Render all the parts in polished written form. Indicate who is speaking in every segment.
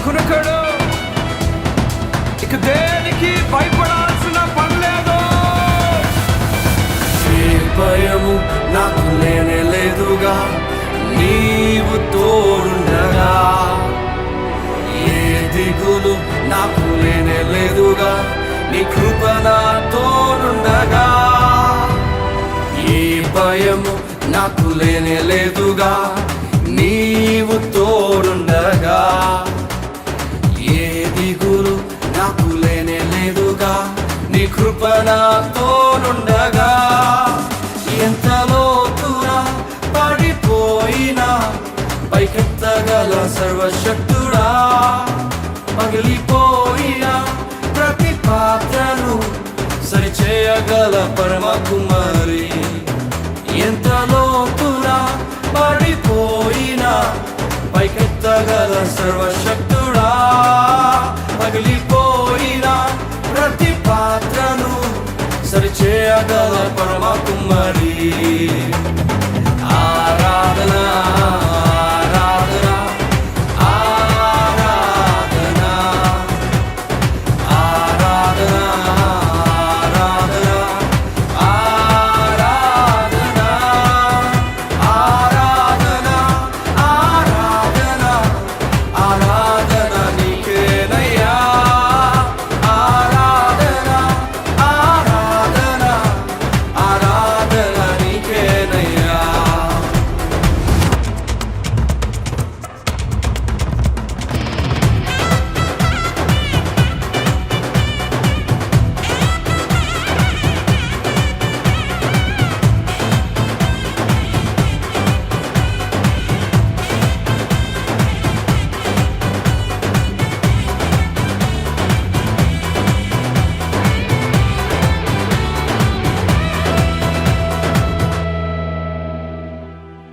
Speaker 1: కునకడు, ఇక దేనికి భయపడాల్సిన పని లేదు.
Speaker 2: ఏ భయము నాకు లేనే లేదుగా, నీవు తోడుండగా. ఏ దిగులు నాకు లేనే లేదుగా, నీ కృప నా తోడుండగా. ఏ భయము నాకు లేనే లేదుగా, నీవు తోడుండగా. ఏ దిగులు నాకు లేనే లేదుగా, నీ కృప నా తోడుండగా. ఎంత లోతురా పడిపోయినా పైకెత్తగల సర్వశక్తుడా, పగిలిపోయిన ప్రతి పాత్రను సరిచేయగల పరమ కుమారి. ఎంత లోతురా పడిపోయినా పైకెత్తగల సర్వశక్తుడా, పగిలిపోయిన ప్రతి పాత్రను సరిచేయగల పరమ కుమారి. ఆరాధన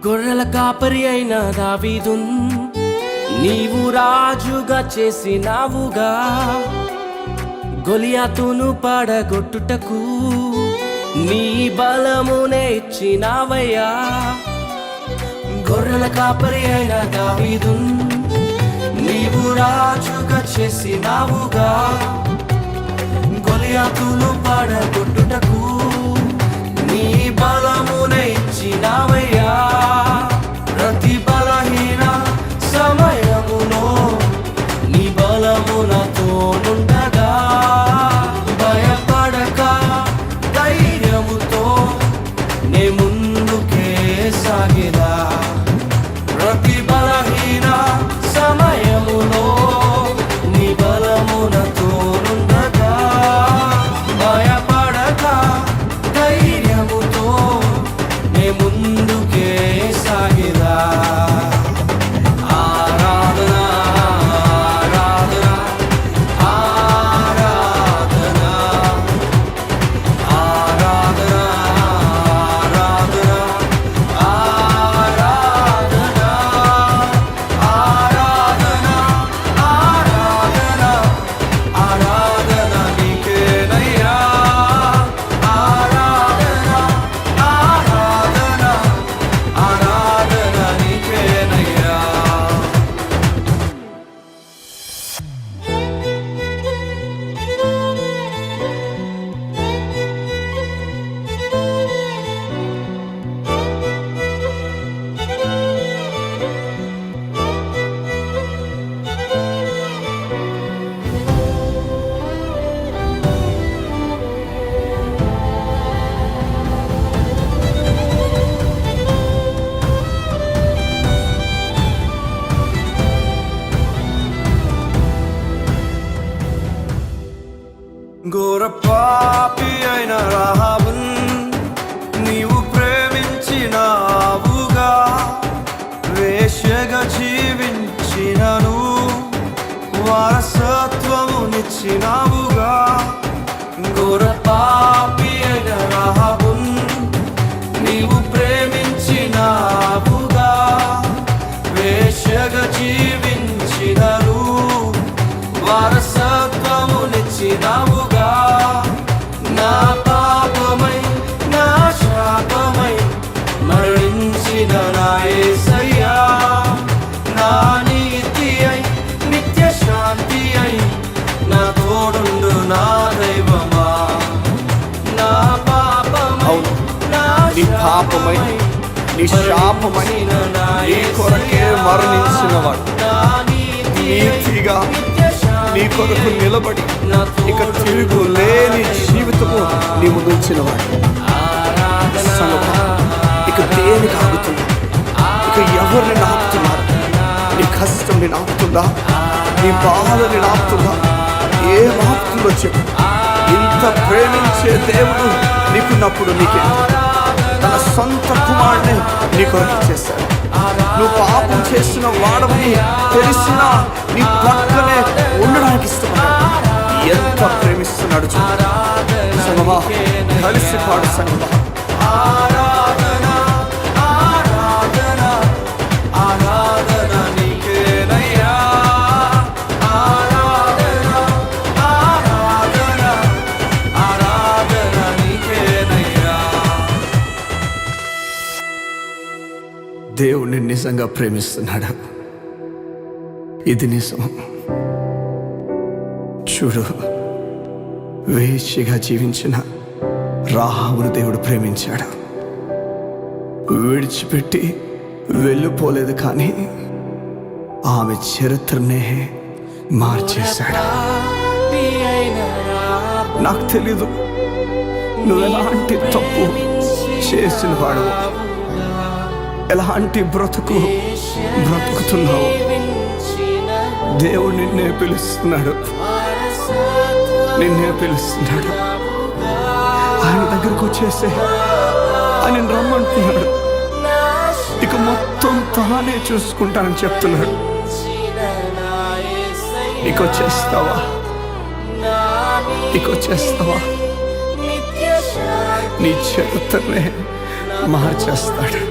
Speaker 3: గొర్రెల కాపరి అయిన దావీదున్ నీవు రాజుగా చేసినావుగా. గొలియాతును పడగొట్టుటకు నీ బలమునే ఇచ్చినావయ్యా. గొర్రెల కాపరి అయిన దావీదున్ నీవు రాజుగా చేసినావుగా. గొలియాతును పడగొట్టుటకు నీ బలమునే ఇచ్చినావయ్యా. ప్రతి బలహీన సమయములో నీ బలము నాతోనుండగా. భయపడక ధైర్యముతో నే ముందుకే సాగిరా. ప్రతి బలహీన సమయములో నీ బలము నాతోనుండగా. భయపడక ధైర్యముతో నే ముందుకే సాగిరా.
Speaker 1: ఘోర పాపి అయిన రాహాబున్ నీవు ప్రేమించినావుగా. వేశ్యగా జీవించినను వారసత్వమునిచ్చినావుగా. ఘోర పాపి అయిన రాహాబున్ నీవు ప్రేమించినావుగా. వేశ్యగా జీవించినను వారసత్వమునిచ్చినావుగా. నా పాపమై నా శాపమై మరణించిన నా యేసయ్యా. నా నీతి అయి నిత్య
Speaker 3: నీ శాపమై నీ కొరకే మరణించినవాడు, నీతిగా నీ కొరకు నిలబడి ఇక తిరుగు లేని జీవితము నీ ముందు ఉంచినవాడు. సంగమా, ఇక దేనికి ఆగుతున్నా? ఇక ఎవరిని నాపుతున్నారు? నీ కష్టం నేను ఆపుతుందా? నీ బాధని నాపుతుందా? ఏం ఆపుతుందో చెప్పు. ఇంత ప్రేమించే దేవుడు నీకున్నప్పుడు నీకే తన సొంత కుమారుని నీ కొరకు చేశాడు. నువ్వు పాపం చేసిన వాడవని తెలిసినా నీ పక్కనే ఉండడానికి ఇష్టపడ్డాడు. ఎంత ప్రేమిస్తున్నాడు చూడు. సంగమా, కలిసి పాడు సంగమా.
Speaker 2: ఆరాధన ఆరాధన ఆరాధన నీకేనయ్యా, ఆరాధన ఆరాధన ఆరాధన నీకేనయ్యా.
Speaker 3: దేవుణ్ణి నిజంగా ప్రేమిస్తున్నాడు. ఇది నిజం. చూడు, వేశ్యగా జీవించిన రాహాబును దేవుడు ప్రేమించాడు. విడిచిపెట్టి వెళ్ళిపోలేదు, కానీ ఆమె చరిత్రనే మార్చేశాడు. నాకు తెలీదు నువ్వెలాంటి తప్పు చేసిన వాడు, ఎలాంటి బ్రతుకుతున్నావు. దేవుడు నిన్నే పిలుస్తున్నాడు. ఆయన దగ్గరకు వచ్చేసే ఆయన రమ్మంటున్నాడు. ఇక మొత్తం తానే చూసుకుంటానని చెప్తున్నాడు. ఇక వచ్చేస్తావా? నీ చరిత్రనే మార్చేస్తాడు.